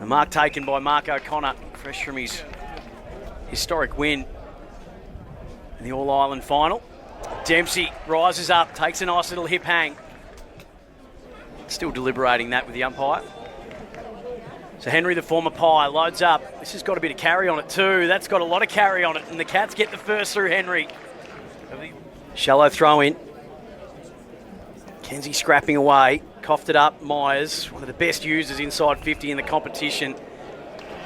The mark taken by Mark O'Connor, fresh from his historic win in the All-Ireland final. Dempsey rises up, takes a nice little hip hang. Still deliberating that with the umpire. So Henry, the former Pie, loads up. This has got a bit of carry on it too. That's got a lot of carry on it, and the Cats get the first through Henry. Shallow throw in. Kenzie scrapping away. Coughed it up. Myers, one of the best users inside 50 in the competition.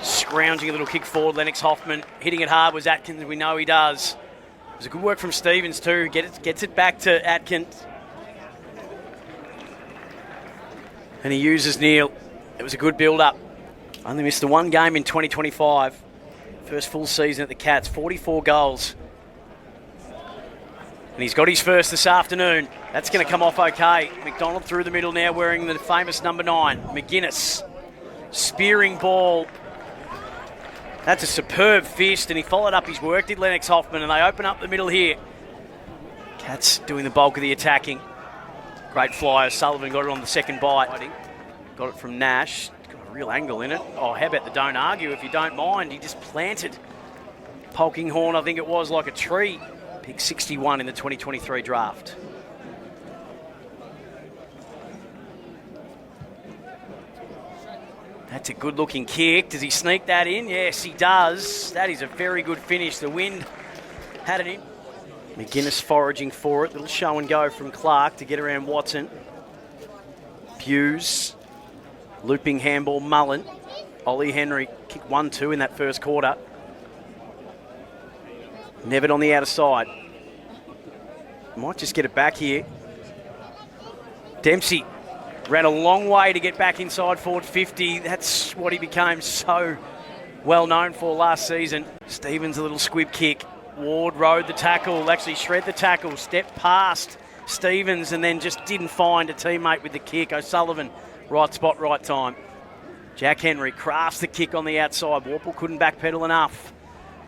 Scrounging a little kick forward. Lennox Hoffman hitting it hard was Atkins. We know he does. It was a good work from Stevens too. Gets it back to Atkins. And he uses Neil. It was a good build-up. Only missed the one game in 2025. First full season at the Cats. 44 goals. And he's got his first this afternoon. That's going to come off okay. McDonald through the middle now wearing the famous number 9. McGuinness. Spearing ball. That's a superb fist, and he followed up his work, did Lennox Hoffman, and they open up the middle here. Cats doing the bulk of the attacking. Great flyer. Sullivan got it on the second bite. Got it from Nash. Got a real angle in it. Oh, how about the don't argue if you don't mind? He just planted Polkinghorne, I think it was, like a tree. Pick 61 in the 2023 draft. That's a good-looking kick. Does he sneak that in? Yes, he does. That is a very good finish. The wind had it in. McGuinness foraging for it. Little show and go from Clark to get around Watson. Hughes. Looping handball, Mullen. Ollie Henry kicked 1-2 in that first quarter. Nevitt on the outer side. Might just get it back here. Dempsey ran a long way to get back inside forward 50. That's what he became so well known for last season. Stevens, a little squib kick. Ward rode the tackle, actually shred the tackle, stepped past Stevens and then just didn't find a teammate with the kick. O'Sullivan, right spot, right time. Jack Henry crafts the kick on the outside. Warple couldn't backpedal enough.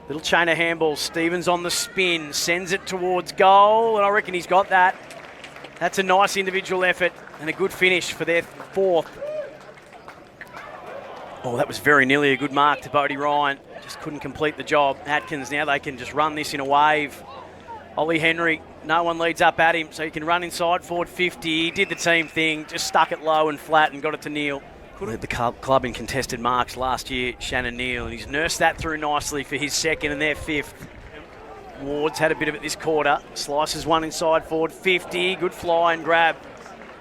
Little chain of handballs. Stevens on the spin, sends it towards goal, and I reckon he's got that. That's a nice individual effort and a good finish for their fourth. Oh, that was very nearly a good mark to Bodie Ryan. Just couldn't complete the job. Atkins, now they can just run this in a wave. Ollie Henry, no one leads up at him, so he can run inside forward 50. He did the team thing, just stuck it low and flat and got it to Neil. Led the club in contested marks last year, Shannon Neal, and he's nursed that through nicely for his second and their fifth. Ward's had a bit of it this quarter. Slices one inside forward 50. Good fly and grab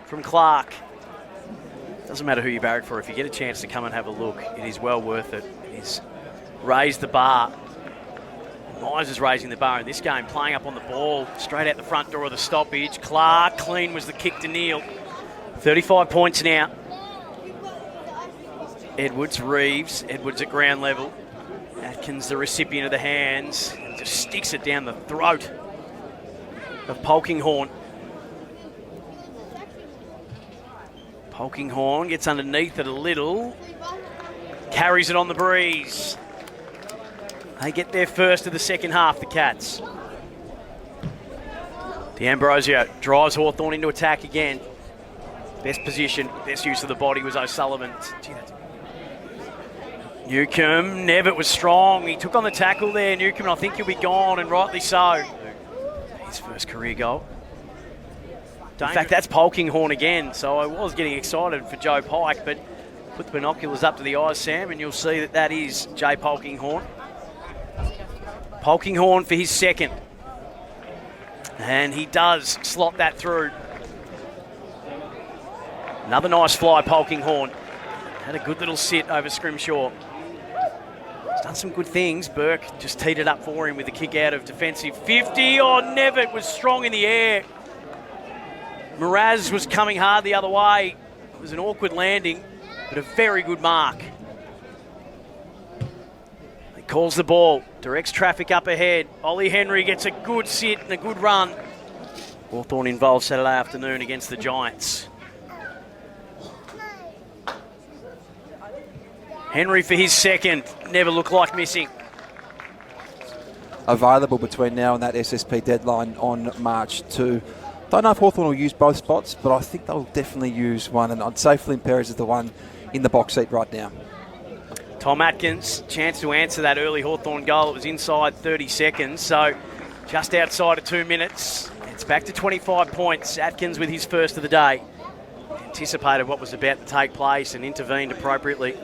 from Clark. Doesn't matter who you barrack for. If you get a chance to come and have a look, it is well worth it. He's raised the bar. Myers is raising the bar in this game, playing up on the ball, straight out the front door of the stoppage. Clark, clean was the kick to Neil. 35 points now. Edwards, Reeves. Edwards at ground level. Atkins, the recipient of the hands, and just sticks it down the throat of Polkinghorne. Polkinghorne gets underneath it a little. Carries it on the breeze. They get their first of the second half, the Cats. D'Ambrosio drives Hawthorn into attack again. Best position, best use of the body was O'Sullivan. Newcomb, Nevitt was strong. He took on the tackle there, Newcomb, and I think he'll be gone, and rightly so. His first career goal. In fact, that's Polkinghorne again, so I was getting excited for Joe Pike, but put the binoculars up to the eyes, Sam, and you'll see that that is Jay Polkinghorne. Polkinghorne for his second. And he does slot that through. Another nice fly, Polkinghorne. Had a good little sit over Scrimshaw. He's done some good things. Burke just teed it up for him with a kick out of defensive 50. Oh, Nevitt was strong in the air. Mraz was coming hard the other way. It was an awkward landing, but a very good mark. He calls the ball, directs traffic up ahead. Ollie Henry gets a good sit and a good run. Hawthorn involved Saturday afternoon against the Giants. Henry for his second. Never looked like missing. Available between now and that SSP deadline on March 2. Don't know if Hawthorn will use both spots, but I think they'll definitely use one, and I'd say Flynn Perez is the one in the box seat right now. Tom Atkins, chance to answer that early Hawthorn goal. It was inside 30 seconds, so just outside of 2 minutes. It's back to 25 points. Atkins with his first of the day. Anticipated what was about to take place and intervened appropriately.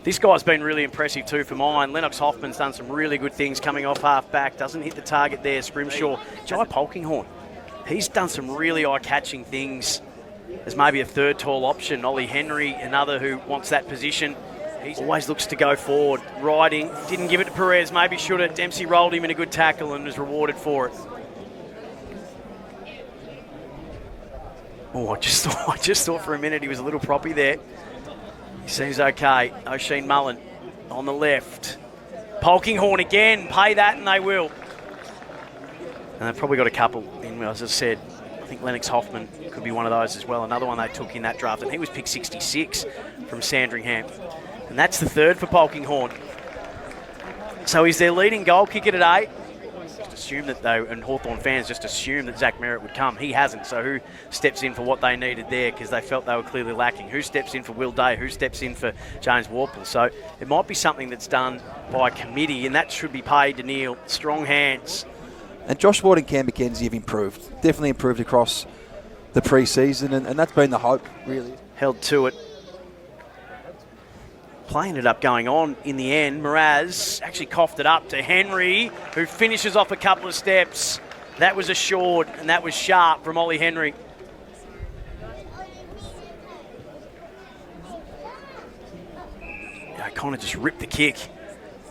This guy's been really impressive too for mine. Lennox Hoffman's done some really good things coming off half-back. Doesn't hit the target there, Scrimshaw. Jai Polkinghorn, he's done some really eye-catching things. There's maybe a third tall option. Ollie Henry, another who wants that position. He always looks to go forward. Riding, didn't give it to Perez, maybe should have. Dempsey rolled him in a good tackle and was rewarded for it. Oh, I just thought for a minute he was a little proppy there. He seems okay. O'Sheen Mullen on the left. Polkinghorn again. Pay that and they will. And they've probably got a couple in, as I said. I think Lennox Hoffman could be one of those as well. Another one they took in that draft. And he was picked 66 from Sandringham. And that's the third for Polkinghorn. So he's their leading goal kicker today. Just assume that though, and Hawthorn fans just assume that Zach Merritt would come. He hasn't, so who steps in for what they needed there because they felt they were clearly lacking? Who steps in for Will Day? Who steps in for James Warple? So it might be something that's done by committee, and that should be paid to Neil. Strong hands. And Josh Ward and Cam McKenzie have improved. Definitely improved across the pre-season, and that's been the hope, really. Held to it. Play ended up going on in the end. Mraz actually coughed it up to Henry, who finishes off a couple of steps. That was assured, and that was sharp from Ollie Henry. O'Connor just ripped the kick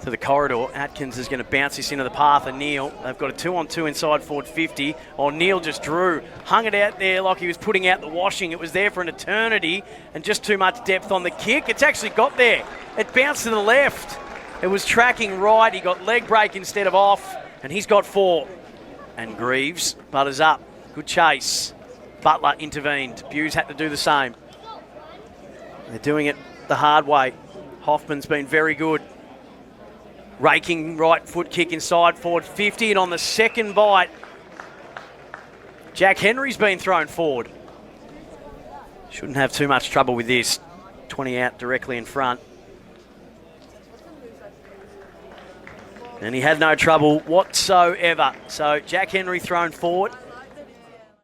to the corridor. Atkins is going to bounce this into the path of Neil. They've got a 2-on-2 inside forward 50. Oh, Neil just drew, hung it out there like he was putting out the washing. It was there for an eternity and just too much depth on the kick. It's actually got there. It bounced to the left. It was tracking right. He got leg break instead of off, and he's got 4. And Greaves butters up. Good chase. Butler intervened. Buse had to do the same. They're doing it the hard way. Hoffman's been very good. Raking right foot kick inside forward 50, and on the second bite, Jack Henry's been thrown forward. Shouldn't have too much trouble with this. 20 out directly in front. And he had no trouble whatsoever. So Jack Henry thrown forward.